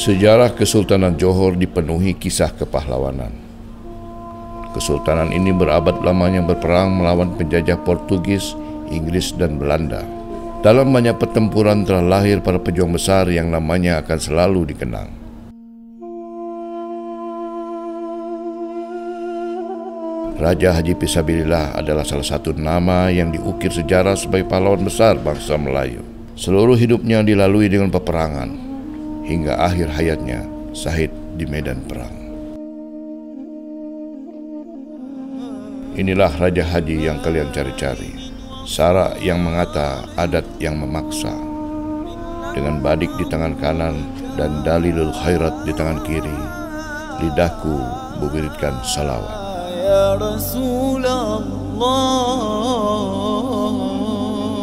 Sejarah Kesultanan Johor dipenuhi kisah kepahlawanan. Kesultanan ini berabad lamanya berperang melawan penjajah Portugis, Inggris, dan Belanda. Dalam banyak pertempuran telah lahir para pejuang besar yang namanya akan selalu dikenang. Raja Haji Fisabilillah adalah salah satu nama yang diukir sejarah sebagai pahlawan besar bangsa Melayu. Seluruh hidupnya dilalui dengan peperangan, hingga akhir hayatnya syahid di medan perang. Inilah Raja Haji yang kalian cari-cari, syarak yang mengata, adat yang memaksa. Dengan badik di tangan kanan dan dalilul khairat di tangan kiri, lidahku berwiridkan salawat. Ya Rasulullah.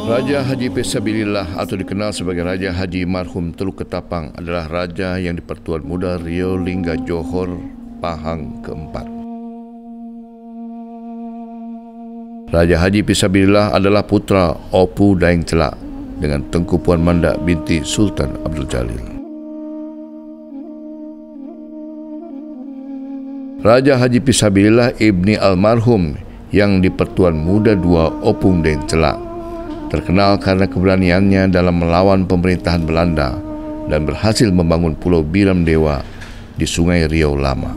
Raja Haji Fisabilillah atau dikenal sebagai Raja Haji Marhum Teluk Ketapang adalah raja yang di Pertuan Muda Rio Lingga Johor Pahang keempat. Raja Haji Fisabilillah adalah putra Opu Daeng Celak dengan Tengku Puan Manda binti Sultan Abdul Jalil. Raja Haji Fisabilillah ibni almarhum yang di Pertuan Muda II Opung Daeng Celak terkenal karena keberaniannya dalam melawan pemerintahan Belanda dan berhasil membangun Pulau Biram Dewa di Sungai Riau Lama.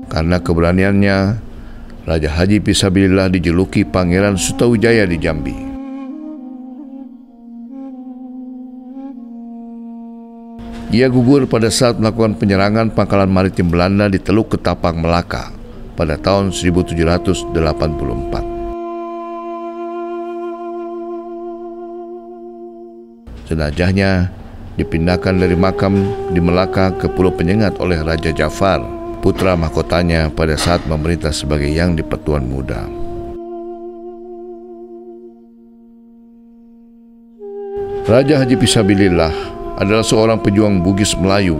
Karena keberaniannya, Raja Haji Fisabilillah dijuluki Pangeran Sutawijaya di Jambi. Ia gugur pada saat melakukan penyerangan pangkalan maritim Belanda di Teluk Ketapang, Melaka pada tahun 1784. Jenazahnya dipindahkan dari makam di Melaka ke Pulau Penyengat oleh Raja Jafar, putra mahkotanya pada saat memerintah sebagai Yang di-Pertuan Muda. Raja Haji Fisabilillah adalah seorang pejuang Bugis Melayu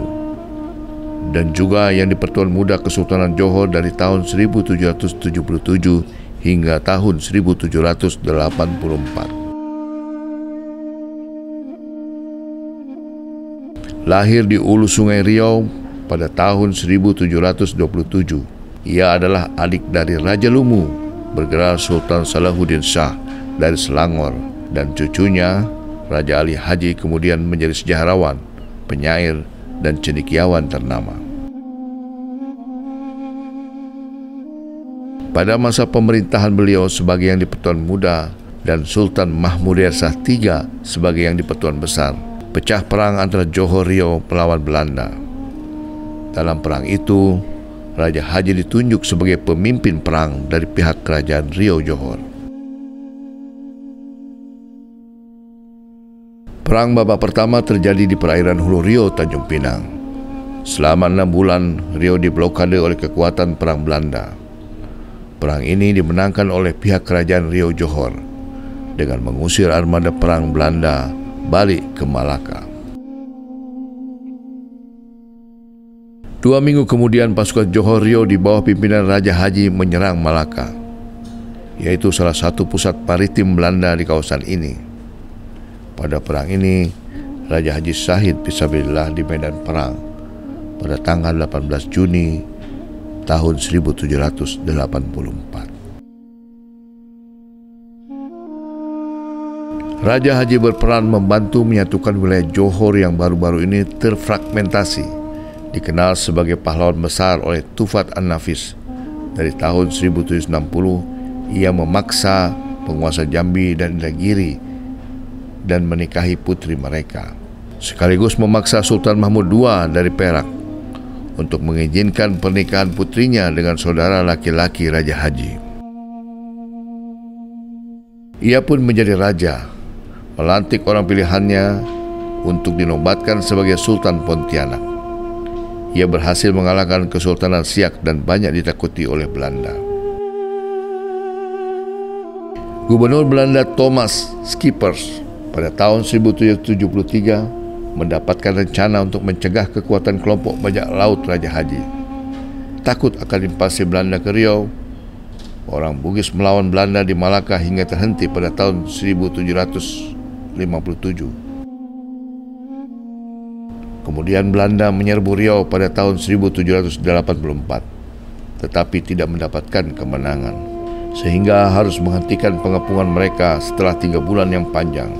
dan juga Yang di-Pertuan Muda Kesultanan Johor dari tahun 1777 hingga tahun 1784. Lahir di Ulu Sungai Riau pada tahun 1727. Ia adalah adik dari Raja Lumu bergelar Sultan Salahuddin Shah dari Selangor, dan cucunya Raja Ali Haji kemudian menjadi sejarawan, penyair, dan cendekiawan ternama. Pada masa pemerintahan beliau sebagai Yang di-Pertuan Muda dan Sultan Mahmudiyah Shah III sebagai Yang di-Pertuan Besar, pecah perang antara Johor Riau melawan Belanda. Dalam perang itu, Raja Haji ditunjuk sebagai pemimpin perang dari pihak Kerajaan Riau Johor. Perang babak pertama terjadi di perairan Hulu Riau, Tanjung Pinang. Selama 6 bulan, Riau diblokade oleh kekuatan perang Belanda. Perang ini dimenangkan oleh pihak Kerajaan Riau Johor dengan mengusir armada perang Belanda balik ke Malaka. 2 minggu kemudian pasukan Johor Riau di bawah pimpinan Raja Haji menyerang Malaka, yaitu salah satu pusat maritim Belanda di kawasan ini. Pada perang ini, Raja Haji syahid Fisabilillah di medan perang pada tanggal 18 Juni tahun 1784. Raja Haji berperan membantu menyatukan wilayah Johor yang baru-baru ini terfragmentasi. Dikenal sebagai pahlawan besar oleh Tufat An-Nafis. Dari tahun 1760, ia memaksa penguasa Jambi dan Indragiri dan menikahi putri mereka, sekaligus memaksa Sultan Mahmud II dari Perak untuk mengizinkan pernikahan putrinya dengan saudara laki-laki Raja Haji. Ia pun menjadi raja, melantik orang pilihannya untuk dinobatkan sebagai Sultan Pontianak. Ia berhasil mengalahkan Kesultanan Siak dan banyak ditakuti oleh Belanda. Gubernur Belanda Thomas Schippers pada tahun 1773 mendapatkan rencana untuk mencegah kekuatan kelompok bajak laut Raja Haji. Takut akan invasi Belanda ke Riau, orang Bugis melawan Belanda di Malaka hingga terhenti pada tahun 1700 Kemudian Belanda menyerbu Riau pada tahun 1784, tetapi tidak mendapatkan kemenangan, sehingga harus menghentikan pengepungan mereka setelah 3 bulan yang panjang.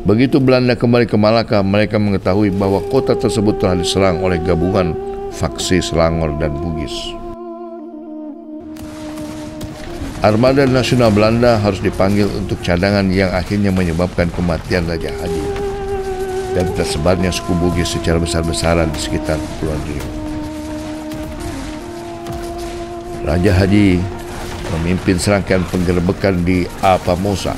Begitu Belanda kembali ke Malaka, mereka mengetahui bahwa kota tersebut telah diserang oleh gabungan faksi Selangor dan Bugis. Armada Nasional Belanda harus dipanggil untuk cadangan yang akhirnya menyebabkan kematian Raja Haji dan tersebarnya suku Bugis secara besar-besaran di sekitar Kepulauan Riau. Raja Haji memimpin serangkaian penggerbekan di Apamosa,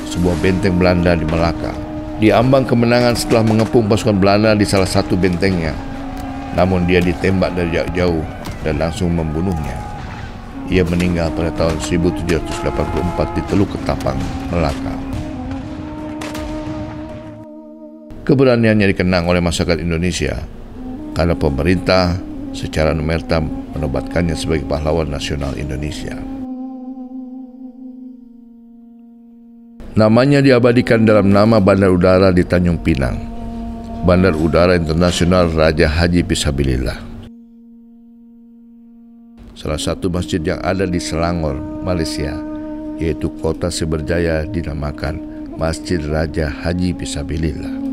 sebuah benteng Belanda di Malaka. Diambang kemenangan setelah mengepung pasukan Belanda di salah satu bentengnya, namun dia ditembak dari jarak jauh dan langsung membunuhnya. Ia meninggal pada tahun 1784 di Teluk Ketapang, Malaka. Keberaniannya dikenang oleh masyarakat Indonesia karena pemerintah secara numerta menobatkannya sebagai pahlawan nasional Indonesia. Namanya diabadikan dalam nama Bandar Udara di Tanjung Pinang, Bandar Udara Internasional Raja Haji Fisabilillah. Salah satu masjid yang ada di Selangor, Malaysia, yaitu Kota Siberjaya, dinamakan Masjid Raja Haji Fisabilillah.